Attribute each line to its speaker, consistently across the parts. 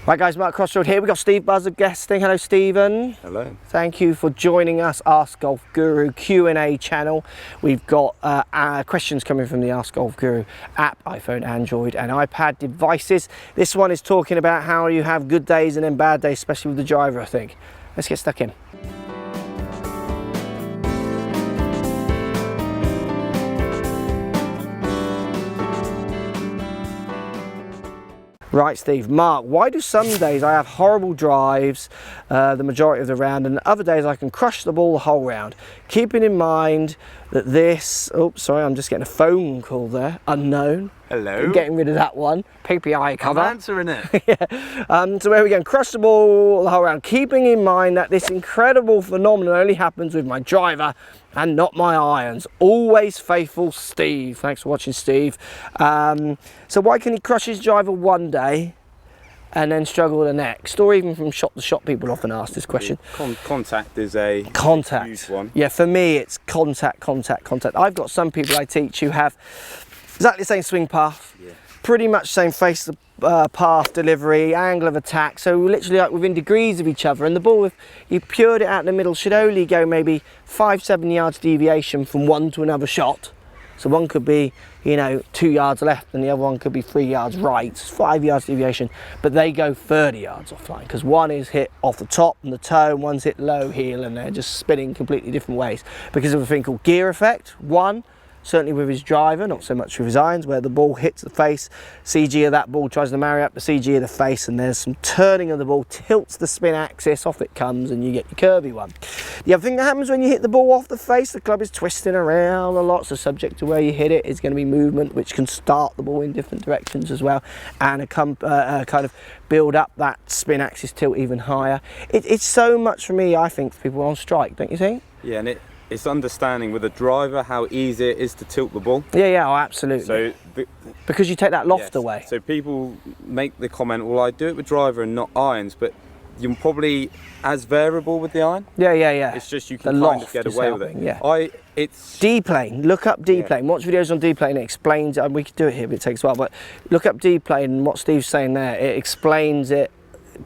Speaker 1: Right guys, Mark Crossfield here. We've got Steve Buzza guesting. Hello Stephen.
Speaker 2: Hello.
Speaker 1: Thank you for joining us, Ask Golf Guru Q&A channel. We've got questions coming from the Ask Golf Guru app, iPhone, Android and iPad devices. This one is talking about how you have good days and then bad days, especially with the driver, I think. Let's get stuck in. Right, Steve. Mark, why do some days I have horrible drives the majority of the round, and other days I can crush the ball the whole round? Keeping in mind that this... Oh, sorry, I'm just getting a phone call there. Unknown.
Speaker 2: Hello.
Speaker 1: I'm getting rid of that one. PPI cover.
Speaker 2: I'm answering it.
Speaker 1: Yeah. So where we go? Crush the ball the whole round. Keeping in mind that this incredible phenomenon only happens with my driver and not my irons. Always faithful, Steve. Thanks for watching, Steve. So why can he crush his driver one day and then struggle the next? Or even from shot to shot, people often ask this question.
Speaker 2: Contact is a huge one.
Speaker 1: Yeah, for me it's contact. I've got some people I teach who have exactly the same swing path, pretty much same face path delivery, angle of attack, so literally like within degrees of each other, and the ball, if you pured it out in the middle, should only go maybe 5-7 yards deviation from one to another shot. So one could be, you know, 2 yards left and the other one could be 3 yards right. It's 5 yards deviation, but they go 30 yards offline because one is hit off the top and the toe and one's hit low heel, and they're just spinning completely different ways because of a thing called gear effect. One, certainly with his driver, not so much with his irons, where the ball hits the face, CG of that ball tries to marry up the CG of the face, and there's some turning of the ball, tilts the spin axis, off it comes, and you get your curvy one. The other thing that happens when you hit the ball off the face, the club is twisting around a lot, so subject to where you hit it is going to be movement, which can start the ball in different directions as well, and kind of build up that spin axis tilt even higher. It's so much for me, I think, for people on strike, don't you think?
Speaker 2: Yeah, and it's understanding with a driver how easy it is to tilt the ball.
Speaker 1: Yeah, oh, absolutely.
Speaker 2: So
Speaker 1: because you take that loft away.
Speaker 2: So people make the comment, well, I do it with driver and not irons, but you're probably as variable with the iron.
Speaker 1: Yeah.
Speaker 2: It's just you can kind of get away with it.
Speaker 1: Yeah.
Speaker 2: It's
Speaker 1: D-plane. Look up D-plane. Watch videos on D-plane. It explains. And we could do it here, but it takes a while. But look up D-plane and what Steve's saying there. It explains it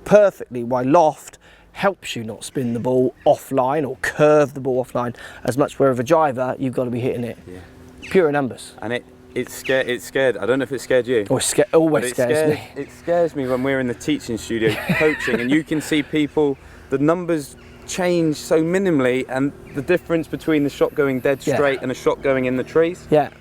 Speaker 1: perfectly why loft helps you not spin the ball offline or curve the ball offline as much, where with a driver you've got to be hitting it pure numbers.
Speaker 2: And it's scared. I don't know if it scared you.
Speaker 1: Oh, it always scares me.
Speaker 2: It scares me when we're in the teaching studio coaching and you can see people, the numbers change so minimally, and the difference between the shot going dead straight and a shot going in the trees. Yeah.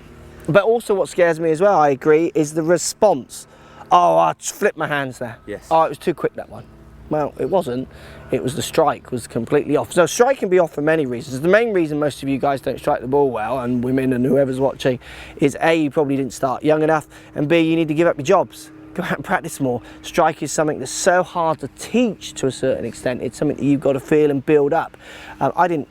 Speaker 1: But also what scares me as well, I agree, is the response. Oh, I flipped my hands there.
Speaker 2: Yes.
Speaker 1: Oh, it was too quick, that one. Well, it wasn't. It was the strike was completely off. So strike can be off for many reasons. The main reason most of you guys don't strike the ball well, and women and whoever's watching, is A, you probably didn't start young enough, and B, you need to give up your jobs. Go out and practice more. Strike is something that's so hard to teach to a certain extent. It's something that you've got to feel and build up. I didn't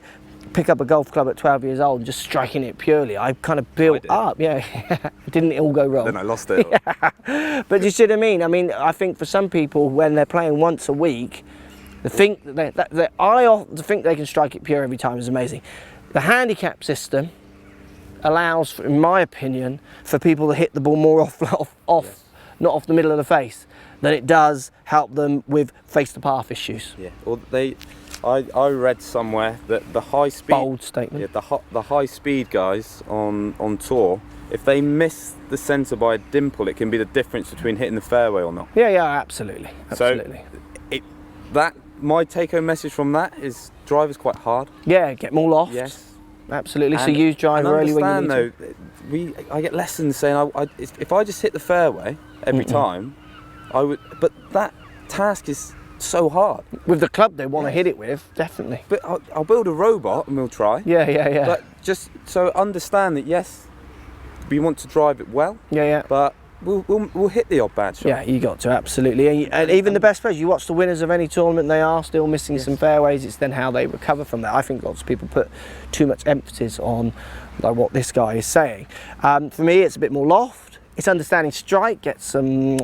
Speaker 1: pick up a golf club at 12 years old and just striking it purely. I kind of built up. Didn't it all go wrong?
Speaker 2: Then I lost it.
Speaker 1: But you see what I mean? I think for some people, when they're playing once a week, I think they can strike it pure every time is amazing. The handicap system allows, in my opinion, for people to hit the ball more off, not off the middle of the face, than it does help them with face to path issues.
Speaker 2: Yeah. Or I read somewhere that the high speed,
Speaker 1: bold statement.
Speaker 2: Yeah, the high speed guys on tour, if they miss the centre by a dimple, it can be the difference between hitting the fairway or not.
Speaker 1: Yeah, absolutely.
Speaker 2: So my take-home message from that is driver's quite hard.
Speaker 1: Yeah, get more loft.
Speaker 2: Yes,
Speaker 1: absolutely. So use driver early when you need
Speaker 2: to. I get lessons saying if I just hit the fairway every time, I would. But that task is so hard. With the club they want to hit it with, definitely. But I'll build a robot and we'll try. Yeah. But just so understand that yes, we want to drive it well. Yeah. But we'll hit the odd bad shot. Yeah, you got to, absolutely. And even the best players, you watch the winners of any tournament, they are still missing some fairways. It's then how they recover from that. I think lots of people put too much emphasis on like what this guy is saying. For me, it's a bit more loft. It's understanding strike, get some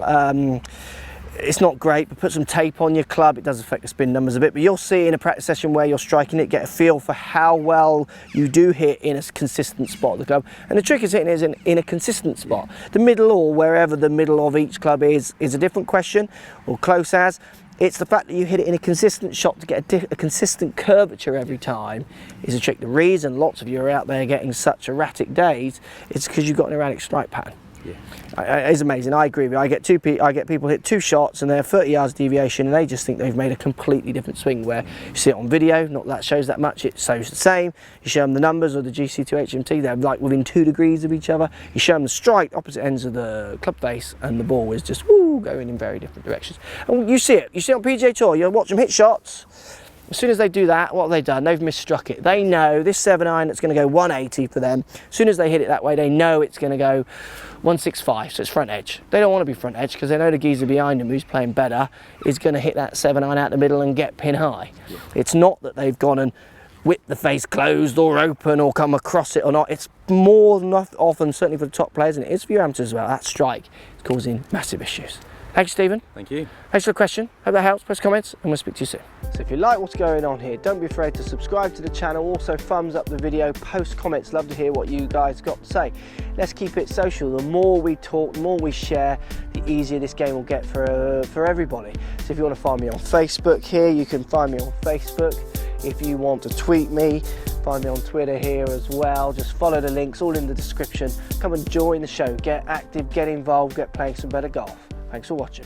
Speaker 1: it's not great, but put some tape on your club. It does affect the spin numbers a bit, but you'll see in a practice session where you're striking it, get a feel for how well you do hit in a consistent spot of the club. And the trick is hitting it in a consistent spot. The middle, or wherever the middle of each club is a different question, or close as. It's the fact that you hit it in a consistent shot to get a consistent curvature every time is a trick. The reason lots of you are out there getting such erratic days is because you've got an erratic strike pattern. Yeah. It's amazing. I agree with you. I get people hit 2 shots and they're 30 yards deviation, and they just think they've made a completely different swing. Where you see it on video, not that shows that much. It shows the same. You show them the numbers of the GC2 HMT. They're like within 2 degrees of each other. You show them the strike, opposite ends of the club face, and the ball is just going in very different directions. And you see it. You see it on PGA Tour. You watch them hit shots. As soon as they do that, what have they done? They've misstruck it. They know this 7-iron that's going to go 180 for them. As soon as they hit it that way, they know it's going to go 165, so it's front edge. They don't want to be front edge because they know the geezer behind them who's playing better is going to hit that 7-iron out the middle and get pin high. Yeah. It's not that they've gone and whipped the face closed or open or come across it or not. It's more than often, certainly for the top players, and it is for your amateurs as well, that strike is causing massive issues. Thanks, Stephen.
Speaker 2: Thank you.
Speaker 1: Thanks for the question. Hope that helps. Post comments and we'll speak to you soon. So if you like what's going on here, don't be afraid to subscribe to the channel. Also thumbs up the video, post comments. Love to hear what you guys got to say. Let's keep it social. The more we talk, the more we share, the easier this game will get for everybody. So if you want to find me on Facebook here, you can find me on Facebook. If you want to tweet me, find me on Twitter here as well. Just follow the links, all in the description. Come and join the show. Get active, get involved, get playing some better golf. Thanks for watching.